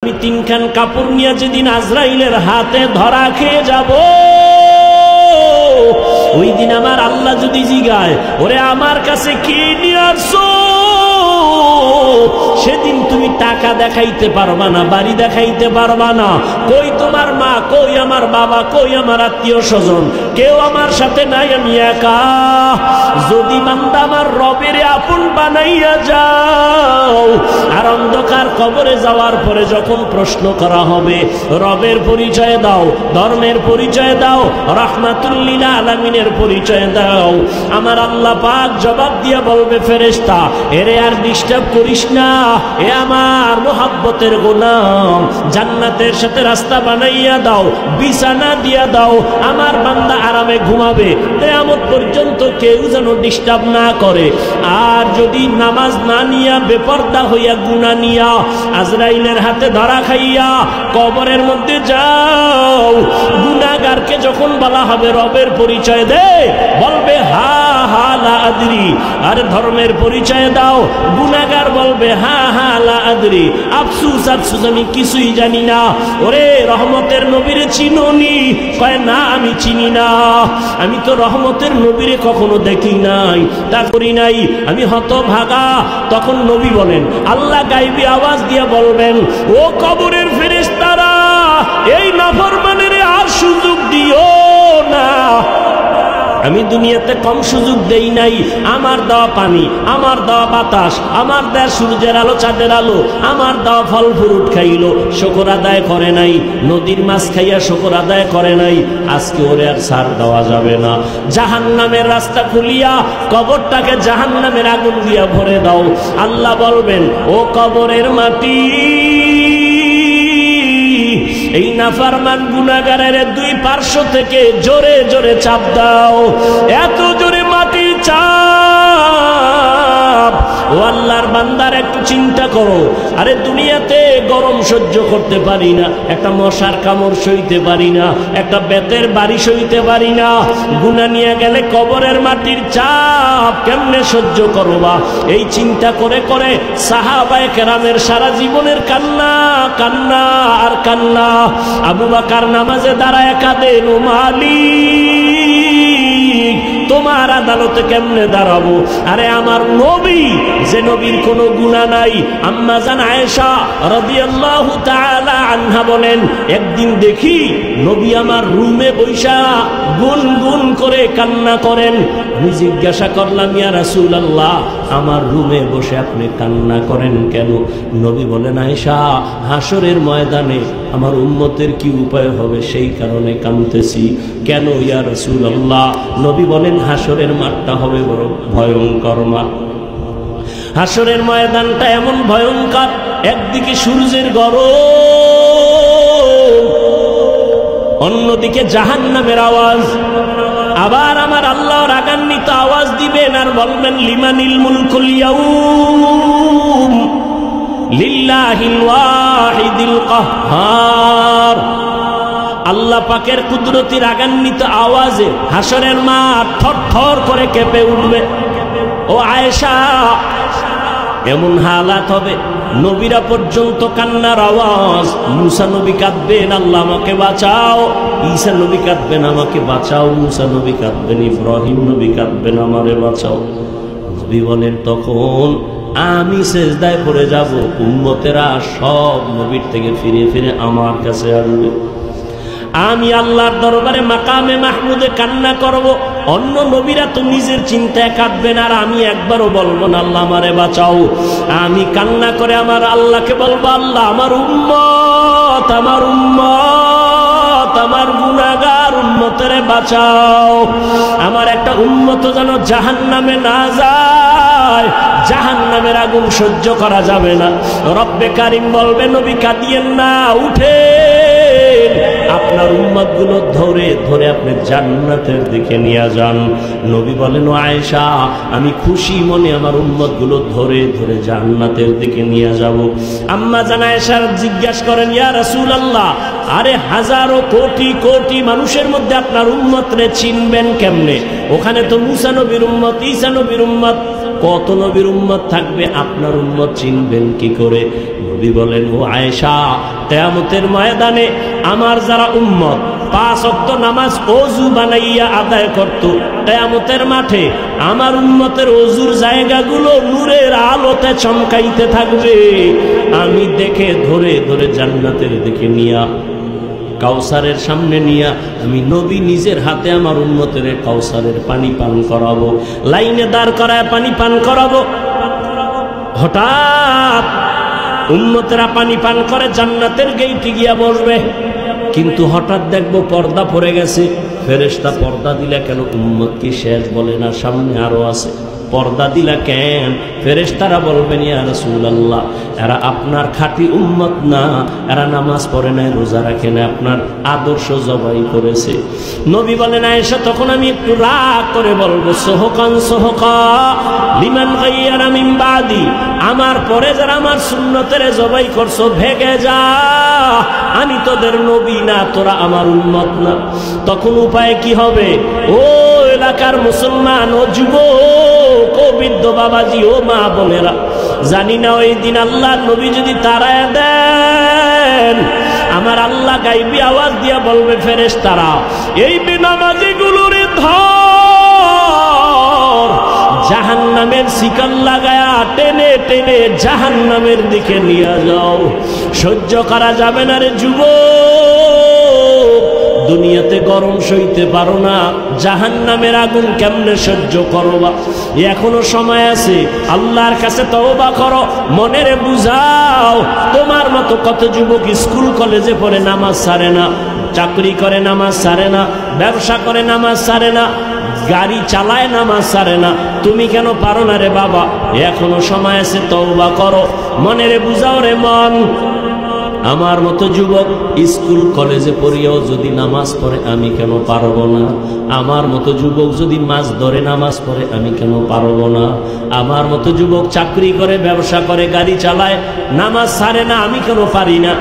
আমি তিনখান কাপড় নিয়ে যেদিন আজরাইলের হাতে ধরা খেয়ে যাব, ওই দিন আমার আল্লাহ যদি জিগায়, ওরে আমার কাছে কি নিয়ে আসছো, সেদিন তুমি টাকা দেখাইতে পারবা না, বাড়ি দেখাইতে পারবা না। কই তোমার মা, কই আমার বাবা, কই আমার আত্মীয় স্বজন, কেউ আমার সাথে নাই, আমি একা। যদি বান্দা আমার রবের আপন বানাইয়া যাও, আর অন্ধকার কবরে যাওয়ার পরে যখন প্রশ্ন করা হবে, রবের পরিচয় দাও, ধর্মের পরিচয় দাও, রাহমাতুল লিল আলামিনের পরিচয় দাও, আমার আল্লাহ পাক জবাব দিয়া বলবে, ফেরেশতা এরে আর ডিস্টার্ব করিস না, এ আমার মোহাব্বতের গোলাম, জান্নাতের সাথে রাস্তা বানাইয়া দাও, বিছানা দিয়া দাও, আমার বান্দা আরামে ঘুমাবে, কিয়ামত পর্যন্ত কেউ যেন ডিস্টার্ব না করে। আর যদি নামাজ না নিয়া, বেপরদা হইয়া, গুনাহ নিয়া আজরাইলের হাতে ধরা খাইয়া কবরের মধ্যে যাও, গুনাহগারকে যখন বলা হবে রবের পরিচয় দে, বলবে হা হা লা আদরি। আর ধর্মের পরিচয় দাও, গুনাহগার বলবে হা হা লা আদরি, আফসুস আফসুস, আমি কিছুই জানি না। ওরে রহমতের নবীরে চিনোনি? কয় না, আমি চিনি না, আমি তো রহমতের নবীরে কখনো দেখি নাই, তা করি নাই, আমি হতভাগা। তখন নবী বলেন, আল্লাহ গায়বী আওয়াজ দিয়ে বলবেন, ও কবরের ফেরেশতারা, এই নাফরমানের আর সুযোগ দিও না, আমি দুনিয়াতে কম সুযোগ দেই নাই। আমার দেওয়া পানি, আমার দেওয়া বাতাস, আমার দেওয়া সূর্যের আলো, চাঁদের আলো, আমার দেওয়া ফল ফ্রুট খাইলো, শুকর আদায় করে নাই, নদীর মাছ খাইয়া শুকর আদায় করে নাই, আজকে ওরে আর ছাড় দেওয়া যাবে না। জাহান্নামের রাস্তা খুলিয়া কবরটাকে জাহান্নামের আগুন দিয়া ভরে দাও। আল্লাহ বলবেন, ও কবরের মাটি, এই নাফরমান গুনাহগারের দুই পার্শ্ব থেকে জোরে জোরে চাপ দাও, এত জোরে মাটি চাপ। ও আল্লাহর বান্দার একটু চিন্তা করো, আরে দুনিয়াতে গরম সহ্য করতে পারি না, একটা মশার কামড় সইতে পারি না, একটা বেতের বাড়ি সইতে পারি না, গুনাহ নিয়ে গেলে কবরের মাটির চাপ কেমনে সহ্য করবা? এই চিন্তা করে করে সাহাবায়ে কেরামের সারা জীবনের কান্না, কান্না আর কান্না। আবু বকর নামাজে দাঁড়ায় কাঁদেন, ও মালিক, তোমার আদালতে কেমনে দাঁড়াবো? আরে আমার নবী, যে নবীর কোনো গুনাহ নাই, আম্মা জান আয়েশা রাদিয়াল্লাহু তাআলা আনহা বলেন, একদিন দেখি নবী আমার রুমে বৈশা গুনগুন করে কান্না করেন। আমি জিজ্ঞাসা করলাম, ইয়া রাসূলুল্লাহ, আমার রুমে বসে আপনি কান্না করেন কেন? নবী বলেন, আয়েশা, হাসরের ময়দানে আমার উম্মতের কি উপায় হবে সেই কারণে কাঁদতেছি। কেন ইয়া রাসূলুল্লাহ? নবী বলেন, হাসরের মাঠটা হবে বড় ভয়ঙ্কর মাঠ। হাসরের ময়দানটা এমন ভয়ঙ্কর, একদিকে সূর্যের গরম, অন্যদিকে জাহান্নামের আওয়াজ। আবার আমার আল্লাহ রাগান্বিত আওয়াজ দিবেন আর বলবেন, লিমানিল মুলকুল ইয়াউম লিল্লাহিল ওয়াহিদিল কাহ্হার। আল্লাহ পাকের কুদরতি রাগান্বিত আওয়াজে হাসরের মাঠ থরথর করে কেঁপে উঠবে। ও আয়েশা, এমন হালাত হবে, নবীরা পর্যন্ত কান্নার আওয়াজ। মুসা নবী কাঁদবেন, আল্লাহ আমাকে বাঁচাও। ঈসা নবী কাঁদবেন, আমাকে বাঁচাও। মুসা নবী কাঁদবেন, ইব্রাহিম নবী কাঁদবেন, আমারে বাঁচাও। নবী বলেন, তখন আমি সেজদায় পড়ে যাব, উম্মতেরা সব নবীর থেকে ফিরে ফিরে আমার কাছে আসবে। আমি আল্লাহর দরবারে মাকামে মাহমুদে কান্না করব। অন্য নবীরা তো নিজের চিন্তায় কাঁদবেন, আর আমি একবারও বলবো না আল্লাহ আমারে বাঁচাও। আমি কান্না করে আমার আল্লাহকে বলবো, আল্লাহ আমার উম্মত, আমার উম্মত, আমার গুনাহগার উম্মতেরে বাঁচাও। আমার একটা উম্মত যেন জাহান্নামে না যায়, জাহান্নামের আগুন সহ্য করা যাবে না। রব্বে কারিম বলবে, নবী কাঁদিয়েন না, উঠেন, আপনার উম্মতগুলো ধরে ধরে আপনি জান্নাতের দিকে নিয়ে যান। নবী বলেন, ও আয়েশা, আমি খুশি মনে আমার উম্মতগুলো ধরে ধরে জান্নাতের দিকে নিয়ে যাব। আম্মা জান আয়েশা জিজ্ঞাসা করেন, ইয়া রাসূলুল্লাহ, আরে হাজারো কোটি কোটি মানুষের মধ্যে আপনার উম্মতরে চিনবেন কেমনে? ওখানে তো মুসা নবীর উম্মত, ঈসা নবীর উম্মত, কত নবীর উম্মত থাকবে, আপনার উম্মত চিনবেন কি করে? নবী বলেন, ও আয়েশা, কিয়ামতের ময়দানে আমার যারা উম্মত 5 ওয়াক্ত নামাজ ওযু বানাইয়া আদায় করত, কিয়ামতের মাঠে আমার উম্মতের ওযুর জায়গাগুলো নূরের আলোতে চমকাইতে থাকবে। আমি দেখে ধরে ধরে জান্নাতের দিকে নিয়া, কাউসারের সামনে নিয়া আমি নবী নিজের হাতে আমার উম্মতের কাউসারের পানি পান করাবো, লাইনে দাঁড় করায় পানি পান করাবো। হঠাৎ উম্মতেরা পানি পান করে জান্নাতের গেইটে গিয়া বসবে, কিন্তু হঠাৎ দেখবো পর্দা পড়ে গেছে। ফেরেশতা পর্দা দিলা কেন? উম্মত কি শেষ? বলে না, সামনে আরো আছে। পর্দা দিলা কেন? ফেরেশতারা বলবেন, ইয়া রাসূলুল্লাহ, এরা আপনার খাঁটি উম্মত না, এরা নামাজ পড়ে নাই, রোজা রাখে না, আপনার আদর্শ জবাই করেছে। নবী বলেন, আয়েশা, তখন আমি একটু রাগ করে বলবো, সোহকান সোহকা লিমান গায়্যারা মিন বাদি, আমার পরে যারা আমার সুন্নতের জবাই করছো, ভেগে যা, আমি তোদের নবী না, তোরা আমার উম্মত না। তখন উপায় কি হবে? ও এলাকার মুসলমান, ও যুবক, ও বৃদ্ধ বাবাজি, ও মা বোনেরা, জানি না ওই দিন আল্লাহ নবী যদি তাড়ায় দেন, আমার আল্লাহ গাইবি আওয়াজ দিয়া বলবে, ফেরেশতারা এই বেনামাজি গুলোর ধর, জাহান্নামের শিকল লাগায়া টেনে টেনে জাহান্নামের দিকে নিয়ে যাও। সহ্য করা যাবে না রে যুবক, দুনিয়াতে গরম সইতে পারো না, জাহান্নামের আগুন কেমনে সহ্য করবা? এখনো সময় আছে, আল্লাহর কাছে তওবা করো, মনেরে বুঝাও। তোমার মতো কত যুবক স্কুল কলেজে পড়ে নামাজ ছাড়ে না, চাকরি করে নামাজ ছাড়ে না, ব্যবসা করে নামাজ ছাড়ে না, গাড়ি চালায় নামাজ ছাড়ে না। তুমি কেন পারো না রে বাবা? এখনো সময় আছে, তওবা করো, মনেরে বুঝাও রে মন। আমার মতো যুবক স্কুল কলেজে পড়িয়াও যদি নামাজ পড়ে, আমি কেন পারবো না? আমার মতো যুবক যদি মাছ ধরে নামাজ পড়ে, আমি কেন পারবো না? আমার মতো যুবক চাকরি করে, ব্যবসা করে, গাড়ি চালায়, নামাজ ছাড়ে না, আমি কেন পারি না?